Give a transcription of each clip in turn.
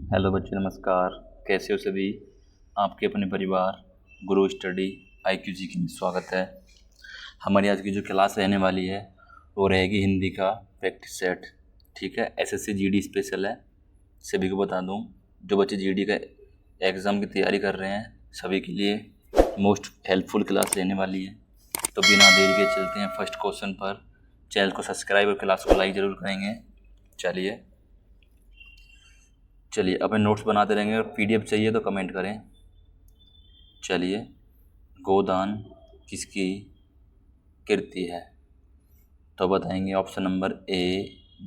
Hello बच्चों, नमस्कार। कैसे हो सभी? आपके अपने परिवार गुरु स्टडी IQGK में स्वागत है। हमारी आज की जो क्लास रहने वाली है वो रहेगी हिंदी का प्रैक्टिस सेट। ठीक है, SSC GD स्पेशल है। सभी को बता दूं, जो बच्चे GD का एग्ज़ाम की तैयारी कर रहे हैं सभी के लिए मोस्ट हेल्पफुल क्लास रहने वाली है। तो बिना देरी के चलते हैं फर्स्ट क्वेश्चन पर। चैनल को सब्सक्राइब और क्लास को लाइक ज़रूर करेंगे। चलिए अपने नोट्स बनाते रहेंगे और PDF चाहिए तो कमेंट करें। चलिए, गोदान किसकी कीर्ति है? तो बताएंगे option number A,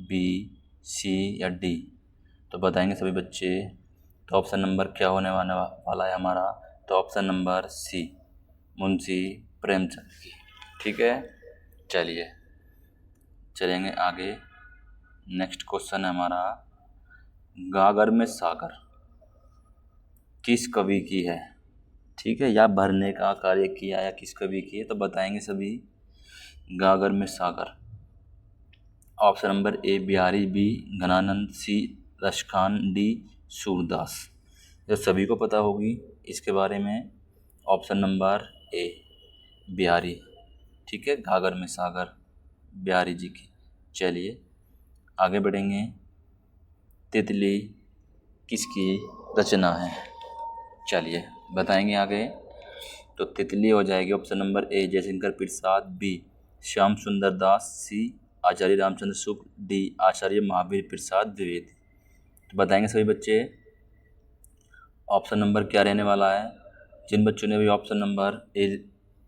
B, C या D। तो बताएंगे सभी बच्चे। तो ऑप्शन नंबर क्या होने वाला है हमारा? तो option number C, Munshi Premchand की। ठीक है, चलिए चलेंगे आगे। नेक्स्ट क्वेश्चन है हमारा, गागर में सागर किस कवि की है? ठीक है, या भरने का कार्य किया या किस कवि की है? तो बताएंगे सभी। गागर में सागर, option number A Bihari, B Ghananand, C Raskhan, D Surdas. जो सभी को पता होगी इसके बारे में। Option number A Bihari. ठीक है, गागर में सागर बिहारी जी की। चलिए आगे बढ़ेंगे। तितली किसकी रचना है? चलिए बताएंगे आगे। तो तितली हो जाएगी option number A Jaishankar Prasad, B Shyam सुंदर दास, C आचार्य रामचंद्र शुक्ल, D आचार्य महावीर प्रसाद द्विवेदी। तो बताएंगे सभी बच्चे ऑप्शन नंबर क्या रहने वाला है। जिन बच्चों ने भी ऑप्शन नंबर A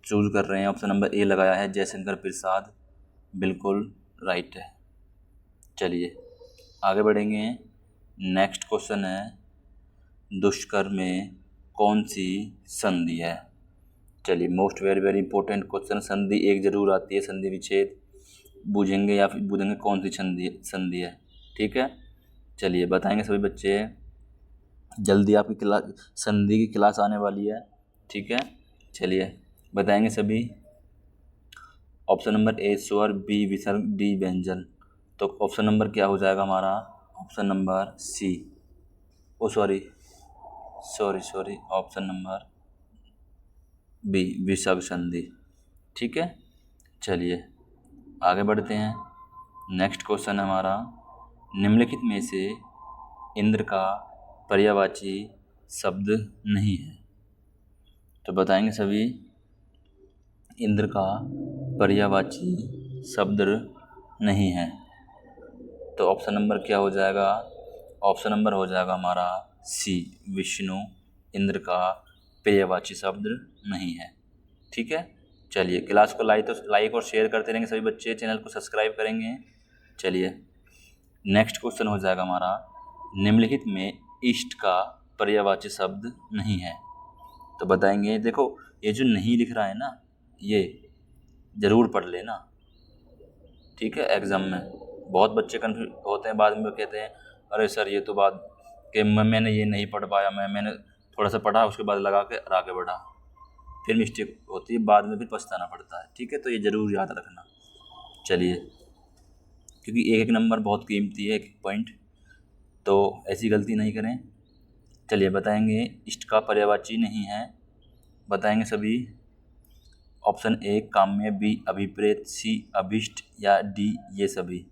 चूज कर रहे हैं, ऑप्शन नंबर A लगाया है जयशंकर प्रसाद, बिल्कुल राइट है। चलिए आगे बढ़ेंगे। नेक्स्ट क्वेश्चन है, दुष्कर में कौन सी संधि है? चलिए most very very important question. संधि एक जरूर आती है, संधि विच्छेद बूझेंगे या फिर बूझेंगे कौन सी संधि है। ठीक है, चलिए बताएंगे सभी बच्चे। जल्दी आपकी क्लास संधि की क्लास आने वाली है। ठीक है, चलिए बताएंगे सभी। ऑप्शन नंबर A स्वर, B विसर्ग, D व्यंजन। तो ऑप्शन नंबर क्या हो जाएगा हमारा? Option number C। ओ सॉरी ऑप्शन नंबर B विसर्ग संधि। ठीक है, चलिए आगे बढ़ते हैं। नेक्स्ट क्वेश्चन है हमारा, निम्नलिखित में से इंद्र का पर्यायवाची शब्द नहीं है। तो बताएंगे सभी। इंद्र का पर्यायवाची शब्द नहीं है। तो ऑप्शन नंबर क्या हो जाएगा? ऑप्शन नंबर हो जाएगा हमारा C विष्णु। इंद्र का पर्यायवाची शब्द नहीं है। ठीक है, चलिए क्लास को लाइक और शेयर करते रहेंगे सभी बच्चे, चैनल को सब्सक्राइब करेंगे। चलिए नेक्स्ट क्वेश्चन हो जाएगा हमारा, निम्नलिखित में इष्ट का पर्यायवाची शब्द नहीं है। तो बताएंगे। देखो ये जो नहीं लिख रहा है ना, ये ज़रूर पढ़ लेना। ठीक है, एग्ज़ाम में बहुत बच्चे कन्फ्यूज होते हैं, बाद में कहते हैं अरे सर ये तो बात कि मैंने ये नहीं पढ़ पाया, मैंने थोड़ा सा पढ़ा उसके बाद लगा के आगे बढ़ा, फिर मिस्टेक होती है, बाद में फिर पछताना पड़ता है। ठीक है, तो ये ज़रूर याद रखना। चलिए, क्योंकि एक एक नंबर बहुत कीमती है, एक एक पॉइंट, तो ऐसी गलती नहीं करें। चलिए बताएंगे, इष्ट का पर्यायवाची नहीं है। बताएंगे सभी। ऑप्शन A काम्य, B अभिप्रेत, C अभिष्ट या D ये सभी।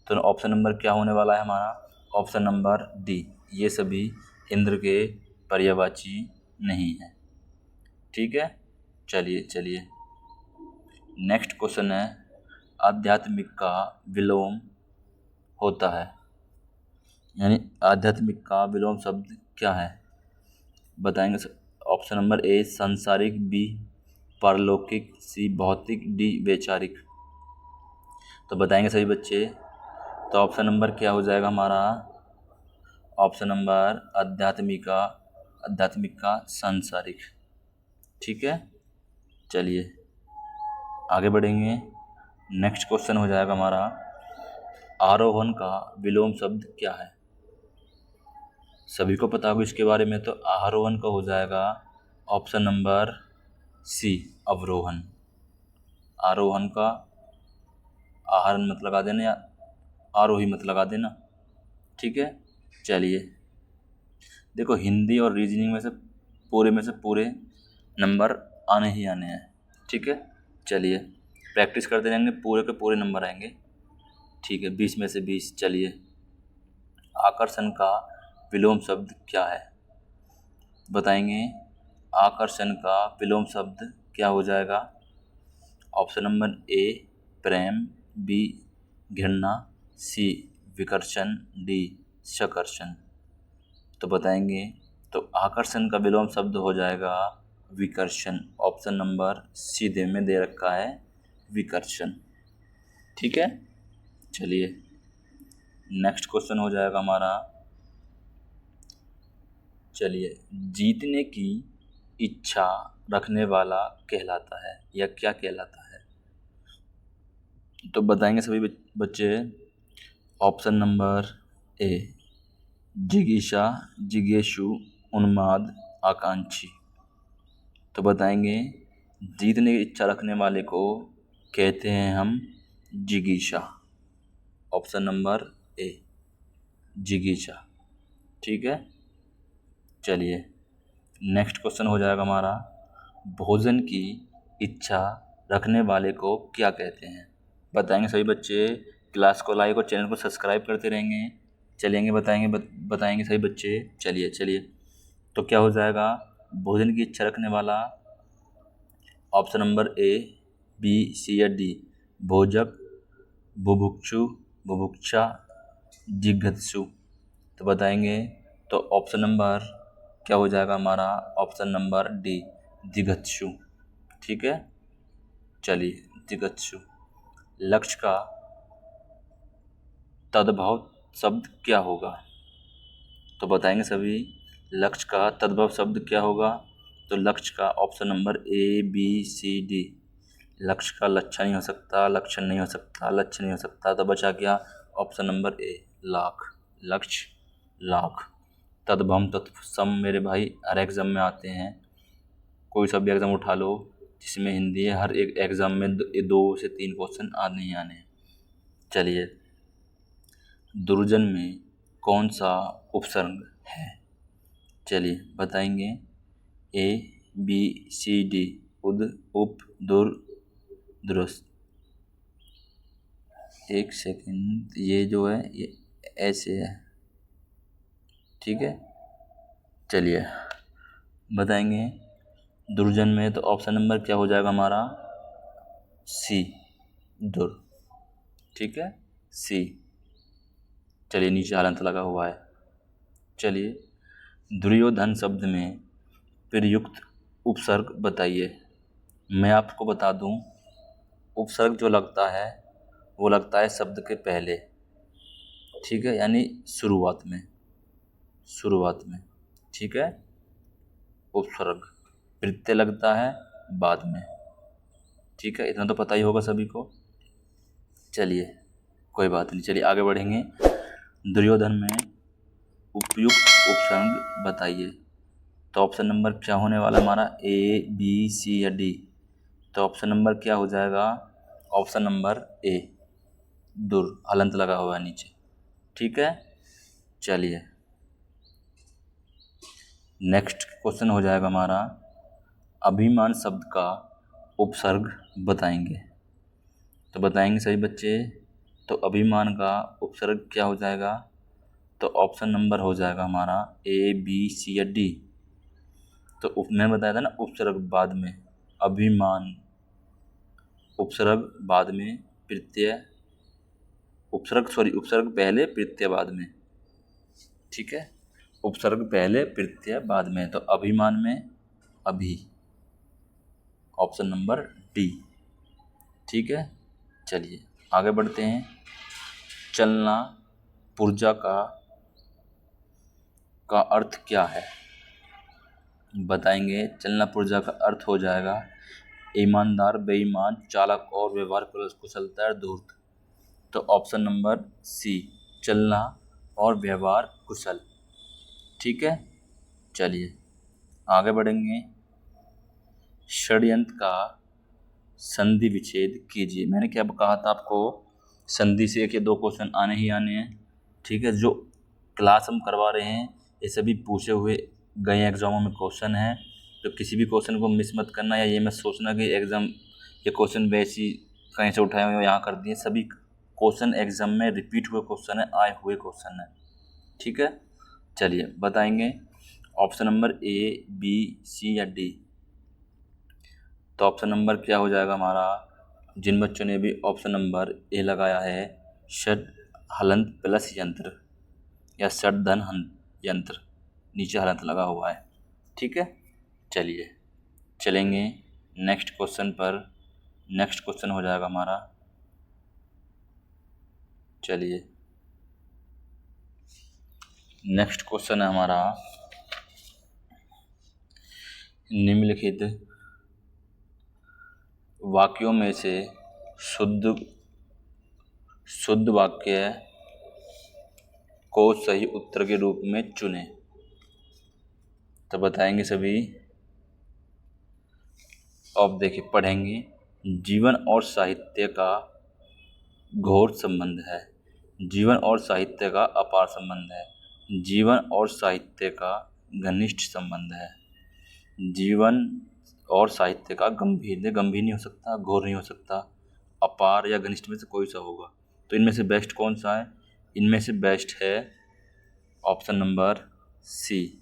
तो ऑप्शन नंबर क्या होने वाला है हमारा? ऑप्शन नंबर D ये सभी इंद्र के पर्यायवाची नहीं है। ठीक है, चलिए नेक्स्ट क्वेश्चन है, आध्यात्मिक का विलोम होता है, यानी आध्यात्मिक का विलोम शब्द क्या है? बताएंगे। ऑप्शन नंबर A सांसारिक, B पारलौकिक, C भौतिक, D वैचारिक। तो बताएंगे सभी बच्चे। तो ऑप्शन नंबर क्या हो जाएगा हमारा? ऑप्शन नंबर आध्यात्मिक का सांसारिक। ठीक है, चलिए आगे बढ़ेंगे। नेक्स्ट क्वेश्चन हो जाएगा हमारा, आरोहण का विलोम शब्द क्या है? सभी को पता होगा इसके बारे में। तो आरोहण का हो जाएगा ऑप्शन नंबर C अवरोहण। आरोहण का आहारन मत लगा देना या आरोही मत लगा देना। ठीक है, चलिए देखो हिंदी और रीजनिंग में से पूरे नंबर आने ही आने हैं, ठीक है। चलिए प्रैक्टिस करते रहेंगे, पूरे के पूरे नंबर आएंगे, ठीक है। 20 में से 20। चलिए आकर्षण का विलोम शब्द क्या है, बताएंगे। आकर्षण का विलोम शब्द क्या हो जाएगा? ऑप्शन नंबर ए प्रेम, बी घृणा, सी विकर्षण, डी सकर्षण। तो बताएंगे, तो आकर्षण का विलोम शब्द हो जाएगा विकर्षण। ऑप्शन नंबर सी में दे रखा है विकर्षण, ठीक है। चलिए नेक्स्ट क्वेश्चन हो जाएगा हमारा। चलिए जीतने की इच्छा रखने वाला कहलाता है या क्या कहलाता है? तो बताएंगे सभी बच्चे। ऑप्शन नंबर ए जिगीषा, जिज्ञासु, उन्माद, आकांक्षी। तो बताएंगे जीतने की इच्छा रखने वाले को कहते हैं हम जिगीषा। ऑप्शन नंबर ए जिगीषा, ठीक है। चलिए नेक्स्ट क्वेश्चन हो जाएगा हमारा, भोजन की इच्छा रखने वाले को क्या कहते हैं? बताएंगे सभी बच्चे। क्लास को लाइक और चैनल को सब्सक्राइब करते रहेंगे, चलेंगे बताएंगे सभी बच्चे। चलिए तो क्या हो जाएगा? भोजन की इच्छा रखने वाला ऑप्शन नंबर ए, बी, सी या डी। भोजक, बुभुक्षु, बुभुक्षा, जिघत्सु। तो बताएंगे, तो ऑप्शन नंबर क्या हो जाएगा हमारा? ऑप्शन नंबर डी जिघत्सु, ठीक है। चलिए जिघत्सु। लक्ष्य का तद्भव शब्द क्या होगा? तो बताएंगे सभी, लक्ष्य का तद्भव शब्द क्या होगा? तो लक्ष्य का option number A, B, C, D. लक्ष्य का लक्ष्य नहीं हो सकता, लक्षण नहीं हो सकता, लक्ष्य नहीं हो सकता, तो बचा क्या? ऑप्शन नंबर ए लाख। लक्ष्य लाख। तद्भव तत्सम मेरे भाई हर एग्जाम में आते हैं, कोई सा भी एग्ज़ाम उठा लो जिसमें हिंदी है, हर एक एग्ज़ाम में 2 से 3 क्वेश्चन आने ही आने हैं। चलिए दुर्जन में कौन सा उपसर्ग है? चलिए बताएंगे, ए, बी, सी, डी। उद, उप, दुर, दुरुस्त। एक सेकंड, ये जो है ये ऐसे है, ठीक है। चलिए बताएंगे, दुर्जन में तो ऑप्शन नंबर क्या हो जाएगा हमारा? सी दुर, ठीक है, सी। चलिए नीचे हलंत लगा हुआ है। चलिए दुर्योधन शब्द में प्रयुक्त उपसर्ग बताइए। मैं आपको बता दूं, उपसर्ग जो लगता है वो लगता है शब्द के पहले, ठीक है, यानी शुरुआत में, ठीक है। उपसर्ग प्रत्यय लगता है बाद में, ठीक है। इतना तो पता ही होगा सभी को। चलिए कोई बात नहीं, चलिए आगे बढ़ेंगे। दुर्योधन में उपयुक्त उपसर्ग बताइए। तो ऑप्शन नंबर क्या होने वाला हमारा? ए, बी, सी या डी। तो ऑप्शन नंबर क्या हो जाएगा? ऑप्शन नंबर ए दुर, हलंत लगा हुआ है नीचे, ठीक है। चलिए नेक्स्ट क्वेश्चन हो जाएगा हमारा, अभिमान शब्द का उपसर्ग बताएंगे। तो बताएंगे सभी बच्चे, तो अभिमान का उपसर्ग क्या हो जाएगा? तो ऑप्शन नंबर हो जाएगा हमारा ए, बी, सी या डी। तो मैं बताया था ना, उपसर्ग बाद में, अभिमान उपसर्ग बाद में, प्रत्यय उपसर्ग पहले प्रत्यय बाद में, ठीक है। उपसर्ग पहले प्रत्यय बाद में, तो अभिमान में अभी, ऑप्शन नंबर डी, ठीक है। चलिए आगे बढ़ते हैं। चलना पुर्जा का अर्थ क्या है? बताएंगे, चलना पुर्जा का अर्थ हो जाएगा ईमानदार, बेईमान, चालाक और व्यवहार कुशलता और धूर्त। तो ऑप्शन नंबर सी चलना और व्यवहार कुशल, ठीक है। चलिए आगे बढ़ेंगे। षड्यंत्र का संधि विच्छेद कीजिए। मैंने क्या कहा था आपको, संधि से 1 या 2 क्वेश्चन आने ही आने हैं, ठीक है। जो क्लास हम करवा रहे हैं ये सभी पूछे हुए गए एग्जामों में क्वेश्चन हैं, तो किसी भी क्वेश्चन को मिस मत करना या ये मत सोचना कि एग्ज़ाम ये क्वेश्चन वैसी कहीं से उठाए हुए यहाँ कर दिए। सभी क्वेश्चन एग्ज़ाम में रिपीट हुए क्वेश्चन है, आए हुए क्वेश्चन है। ठीक है, चलिए बताएंगे ऑप्शन नंबर ए, बी, सी या डी। तो ऑप्शन नंबर क्या हो जाएगा हमारा, जिन बच्चों ने भी ऑप्शन नंबर ए लगाया है, षड हलंत प्लस यंत्र या षड धन यंत्र, नीचे हलंत लगा हुआ है। ठीक है, चलिए चलेंगे नेक्स्ट क्वेश्चन पर। नेक्स्ट क्वेश्चन हो जाएगा हमारा, चलिए नेक्स्ट क्वेश्चन है हमारा, निम्नलिखित वाक्यों में से शुद्ध वाक्य को सही उत्तर के रूप में चुनें। तो बताएंगे सभी, अब देखिए पढ़ेंगे। जीवन और साहित्य का घोर संबंध है, जीवन और साहित्य का अपार संबंध है, जीवन और साहित्य का घनिष्ठ संबंध है, जीवन और साहित्य का गंभीर नहीं हो सकता, घोर नहीं हो सकता, अपार या घनिष्ठ में से कोई सा होगा। तो इनमें से बेस्ट कौन सा है, इनमें से बेस्ट है option number C.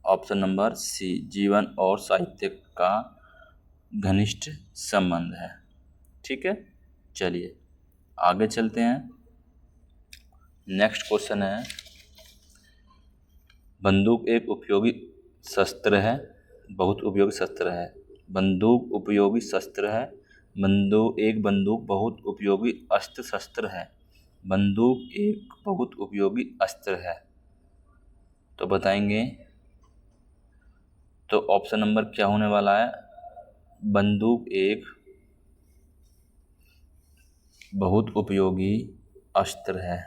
Option number C, जीवन और साहित्य का घनिष्ठ संबंध है। ठीक है, चलिए आगे चलते हैं। नेक्स्ट क्वेश्चन है, बंदूक एक उपयोगी शस्त्र है, बहुत उपयोगी शस्त्र है। बंदूक उपयोगी शस्त्र है, बंदूक बहुत उपयोगी अस्त्र शस्त्र है। बंदूक एक बहुत उपयोगी अस्त्र है। तो बताएंगे, तो ऑप्शन नंबर क्या होने वाला है, बंदूक एक बहुत उपयोगी अस्त्र है।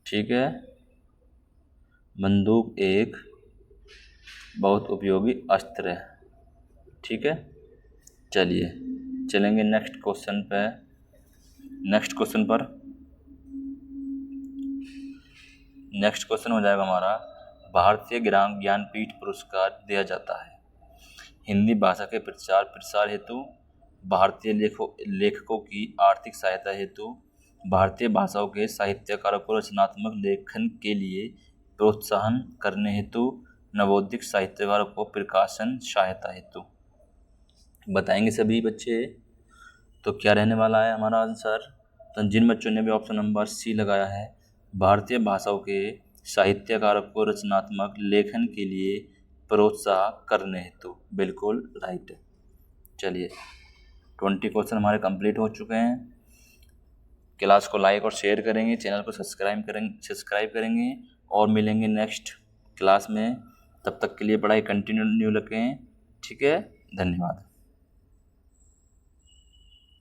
ठीक है, बंदूक एक बहुत उपयोगी अस्त्र है। ठीक है, चलिए चलेंगे नेक्स्ट क्वेश्चन पे। नेक्स्ट क्वेश्चन हो जाएगा हमारा, भारतीय ज्ञानपीठ पुरस्कार दिया जाता है हिंदी भाषा के प्रचार प्रसार हेतु, भारतीय लेखकों की आर्थिक सहायता हेतु, भारतीय भाषाओं के साहित्यकारों को रचनात्मक लेखन के लिए प्रोत्साहन करने हेतु, नवोदित साहित्यकारों को प्रकाशन सहायता हेतु। बताएंगे सभी बच्चे। तो क्या रहने वाला है हमारा आंसर, तो जिन बच्चों ने भी ऑप्शन नंबर सी लगाया है, भारतीय भाषाओं के साहित्यकारों को रचनात्मक लेखन के लिए प्रोत्साहन करने हेतु, बिल्कुल राइट है। चलिए 20 क्वेश्चन हमारे कंप्लीट हो चुके हैं। क्लास को लाइक और शेयर करेंगे, चैनल को सब्सक्राइब करेंगे और मिलेंगे नेक्स्ट क्लास में। तब तक के लिए पढ़ाई कंटिन्यू रखें। ठीक है, धन्यवाद।